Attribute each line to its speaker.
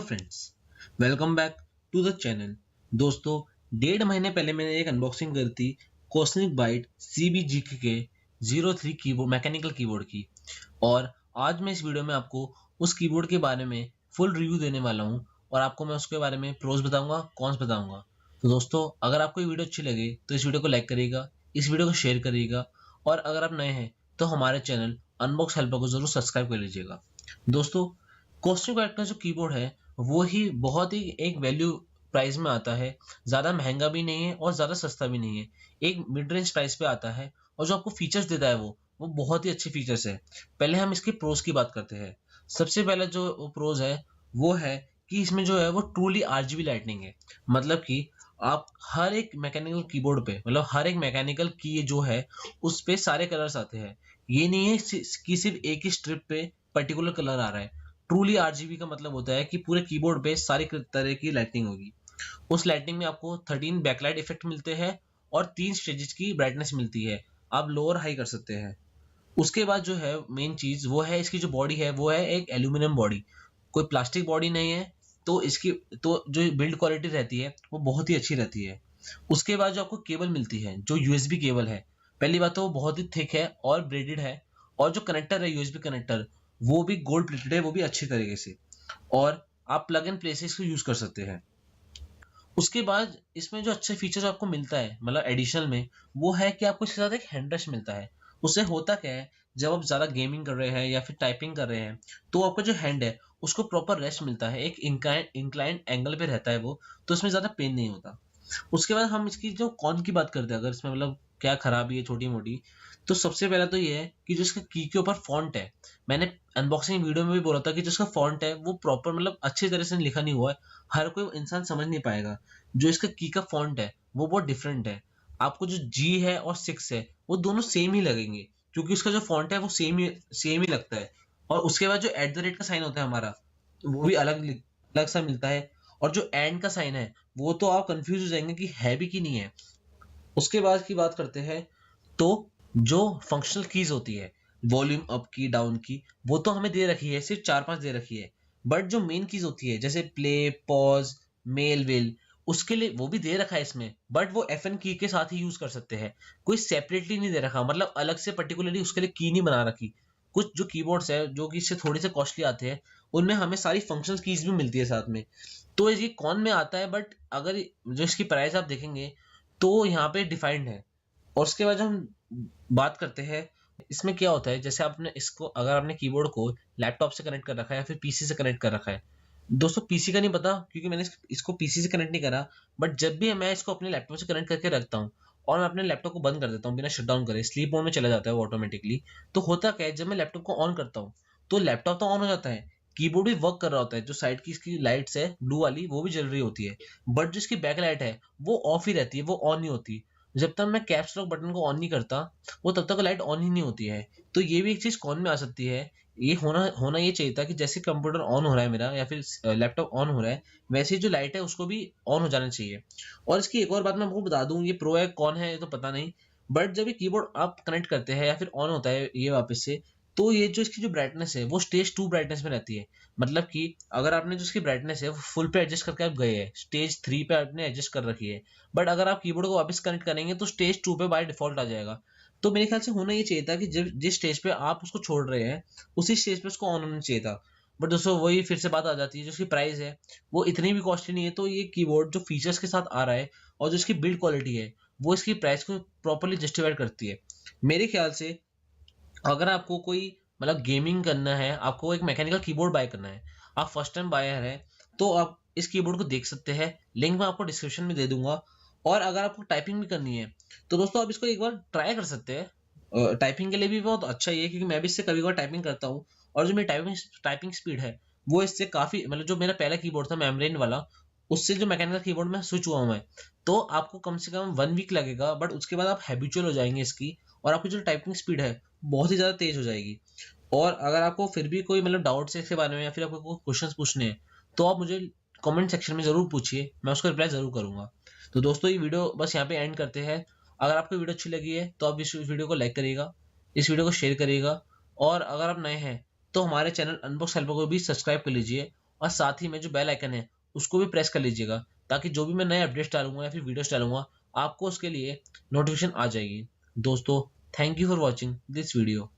Speaker 1: Friends, welcome back to the channel. दोस्तों, 1.5 महीने पहले मैंने एक अनबॉक्सिंग करी थी कॉस्मिक बाइट CBGK के 03 कीबोर्ड मैकेनिकल कीबोर्ड की। और आज मैं इस वीडियो में आपको उस कीबोर्ड के बारे में फुल रिव्यू देने वाला हूं और आपको मैं उसके बारे में प्रोज बताऊंगा, कॉन्स बताऊंगा। तो दोस्तों, अगर आपको ये वीडियो अच्छी लगे तो इस वीडियो को लाइक करिएगा, इस वीडियो को शेयर करिएगा और अगर आप नए हैं तो हमारे चैनल अनबॉक्स हेल्पर को जरूर सब्सक्राइब कर लीजिएगा। दोस्तों, कॉस्मिक बाइट का जो कीबोर्ड है वो ही बहुत ही एक वैल्यू प्राइस में आता है। ज़्यादा महंगा भी नहीं है और ज़्यादा सस्ता भी नहीं है, एक मिड रेंज प्राइस पे आता है। और जो आपको फीचर्स देता है वो बहुत ही अच्छे फीचर्स है। पहले हम इसके प्रोज की बात करते हैं। सबसे पहला जो प्रोज है वो है कि इसमें जो है वो ट्रूली RGB लाइटनिंग है। मतलब कि आप हर एक मैकेनिकल कीबोर्ड पे, मतलब हर एक मैकेनिकल की जो है उस पे सारे कलर्स आते हैं। ये नहीं है कि सिर्फ एक ही स्ट्रिप पे पर्टिकुलर कलर आ रहा है। ट्रूली RGB का मतलब होता है कि पूरे कीबोर्ड पे सारी तरह की लाइटनिंग होगी। उस लाइटनिंग में आपको 13 बैकलाइट इफेक्ट मिलते हैं और 3 स्टेजेस की ब्राइटनेस मिलती है। आप लोअर हाई कर सकते हैं। उसके बाद जो है मेन चीज वो है इसकी जो बॉडी है वो है एक एल्यूमिनियम बॉडी, कोई प्लास्टिक बॉडी नहीं है। तो इसकी तो जो बिल्ड क्वालिटी रहती है वो बहुत ही अच्छी रहती है। उसके बाद जो आपको केबल मिलती है, जो USB केबल है, पहली बात तो वो बहुत ही थिक है और ब्रेडेड है। और जो कनेक्टर है USB कनेक्टर, वो भी गोल्ड प्लेटेड है, वो भी अच्छे तरीके से। और आप प्लग एंड प्ले से इसको यूज कर सकते हैं। उसके बाद इसमें जो अच्छे फीचर्स आपको मिलता है मतलब एडिशनल में, वो है कि आपको इसके साथ एक हैंड रेस्ट मिलता है। उससे होता क्या है, जब आप ज़्यादा गेमिंग कर रहे हैं या फिर टाइपिंग कर रहे हैं तो आपका जो हैंड है उसको प्रॉपर रेस्ट मिलता है, एक इंक्लाइंड एंगल पे रहता है वो, तो इसमें ज़्यादा पेन नहीं होता। उसके बाद हम इसकी जो कॉन की बात करते हैं, अगर इसमें मतलब क्या खराबी है छोटी मोटी, तो सबसे पहला तो ये है कि जो इसका की के ऊपर फॉन्ट है, मैंने अनबॉक्सिंग वीडियो में भी बोला था कि जो इसका फॉन्ट है वो प्रॉपर मतलब अच्छी तरह से लिखा नहीं हुआ है, हर कोई इंसान समझ नहीं पाएगा। जो इसका की का फॉन्ट है वो बहुत डिफरेंट है। आपको जो G है और 6 है वो दोनों सेम ही लगेंगे, क्योंकि उसका जो फॉन्ट है वो सेम ही लगता है। और उसके बाद जो @ का साइन होता है हमारा, वो भी अलग अलग सा मिलता है। और जो एंड का साइन है वो तो आप कंफ्यूज हो जाएंगे कि है भी कि नहीं है। उसके बाद की बात करते हैं तो जो फंक्शनल कीज होती है, वॉल्यूम अप की, डाउन की, वो तो हमें दे रखी है, सिर्फ 4-5 दे रखी है। बट जो मेन कीज होती है जैसे प्ले, पॉज, मेल वेल, उसके लिए वो भी दे रखा है इसमें, बट वो FN की के साथ ही यूज कर सकते हैं। कोई सेपरेटली नहीं दे रखा, मतलब अलग से पर्टिकुलरली उसके लिए की नहीं बना रखी। कुछ जो कीबोर्ड्स है जो कि इससे थोड़े से कॉस्टली आते हैं, उनमें हमें सारी फंक्शनल कीज भी मिलती है साथ में। तो ये कौन में आता है, बट अगर जो इसकी प्राइस आप देखेंगे तो यहाँ पे डिफाइंड है। और उसके बाद जब हम बात करते हैं, इसमें क्या होता है, जैसे आपने इसको, अगर आपने कीबोर्ड को लैपटॉप से कनेक्ट कर रखा है या फिर PC से कनेक्ट कर रखा है। दोस्तों, PC का नहीं पता क्योंकि मैंने इसको PC से कनेक्ट नहीं करा। बट जब भी मैं इसको अपने लैपटॉप से कनेक्ट करके रखता हूँ और मैं अपने लैपटॉप को बंद कर देता हूँ बिना शटडाउन करे, स्लीप मोड में चला जाता है वो ऑटोमेटिकली। तो होता क्या है, जब मैं लैपटॉप को ऑन करता हूँ तो लैपटॉप तो ऑन हो जाता है, कीबोर्ड भी वर्क कर रहा होता है, जो साइड की इसकी लाइट्स है ब्लू वाली वो भी जल रही होती है। बट जो इसकी बैक लाइट है वो ऑफ ही रहती है, वो ऑन नहीं होती। जब तक मैं कैप्स लॉक बटन को ऑन नहीं करता वो तब तक लाइट ऑन ही नहीं होती है। तो ये भी एक चीज कौन में आ सकती है। ये होना होना ये चाहिए था कि जैसे कंप्यूटर ऑन हो रहा है मेरा या फिर लैपटॉप ऑन हो रहा है, वैसे ही जो लाइट है उसको भी ऑन हो जाना चाहिए। और इसकी एक और बात मैं आपको बता दूं, ये प्रो है कौन है ये तो पता नहीं, बट जब ये कीबोर्ड आप कनेक्ट करते हैं या फिर ऑन होता है ये वापस से, तो ये जो इसकी जो ब्राइटनेस है वो स्टेज 2 ब्राइटनेस में रहती है। मतलब कि अगर आपने जो इसकी ब्राइटनेस है वो फुल पे एडजस्ट करके आप गए हैं, स्टेज 3 पे आपने एडजस्ट कर रखी है, बट अगर आप कीबोर्ड को वापस कनेक्ट करेंगे तो स्टेज 2 पे बाय डिफॉल्ट आ जाएगा। तो मेरे ख्याल से होना ये चाहिए था कि जिस स्टेज पे आप उसको छोड़ रहे हैं उसी स्टेज पे उसको ऑन होना चाहिए था। बट दोस्तों, वही फिर से बात आ जाती है, जो इसकी प्राइस है वो इतनी भी कॉस्टली नहीं है। तो ये कीबोर्ड जो फीचर्स के साथ आ रहा है और जो इसकी बिल्ड क्वालिटी है वो इसकी प्राइस को प्रॉपरली जस्टिफाइड करती है। मेरे ख्याल से अगर आपको कोई मतलब गेमिंग करना है, आपको एक मैकेनिकल कीबोर्ड बाय करना है, आप फर्स्ट टाइम बायर है, तो आप इस कीबोर्ड को देख सकते हैं। लिंक मैं आपको डिस्क्रिप्शन में दे दूंगा। और अगर आपको टाइपिंग भी करनी है तो दोस्तों आप इसको एक बार ट्राई कर सकते हैं। टाइपिंग के लिए भी बहुत अच्छा ही है, क्योंकि मैं भी इससे कभी कभार टाइपिंग करता हूँ और जो मेरी टाइपिंग स्पीड है वो इससे काफी, मतलब जो मेरा पहला कीबोर्ड था मेमरेन वाला, उससे जो मैकेनिकल कीबोर्ड में स्विच हुआ हूं मैं, तो आपको कम से कम 1 वीक लगेगा, बट उसके बाद आप हैबिचुअल हो जाएंगे इसकी और आपकी जो टाइपिंग स्पीड है बहुत ही ज़्यादा तेज हो जाएगी। और अगर आपको फिर भी कोई मतलब डाउट्स है इसके बारे में या फिर आपको कोई क्वेश्चंस पूछने हैं तो आप मुझे कमेंट सेक्शन में ज़रूर पूछिए, मैं उसका रिप्लाई ज़रूर करूंगा। तो दोस्तों, ये वीडियो बस यहाँ पे एंड करते हैं। अगर आपको वीडियो अच्छी लगी है तो आप इस वीडियो को लाइक करिएगा, इस वीडियो को शेयर करिएगा और अगर आप नए हैं तो हमारे चैनल अनबॉक्स हेल्पर को भी सब्सक्राइब कर लीजिए और साथ ही में जो बेल आइकन है उसको भी प्रेस कर लीजिएगा, ताकि जो भी मैं नए अपडेट्स डालूंगा या फिर वीडियोस डालूंगा आपको उसके लिए नोटिफिकेशन आ जाएगी। दोस्तों, thank you for watching this video.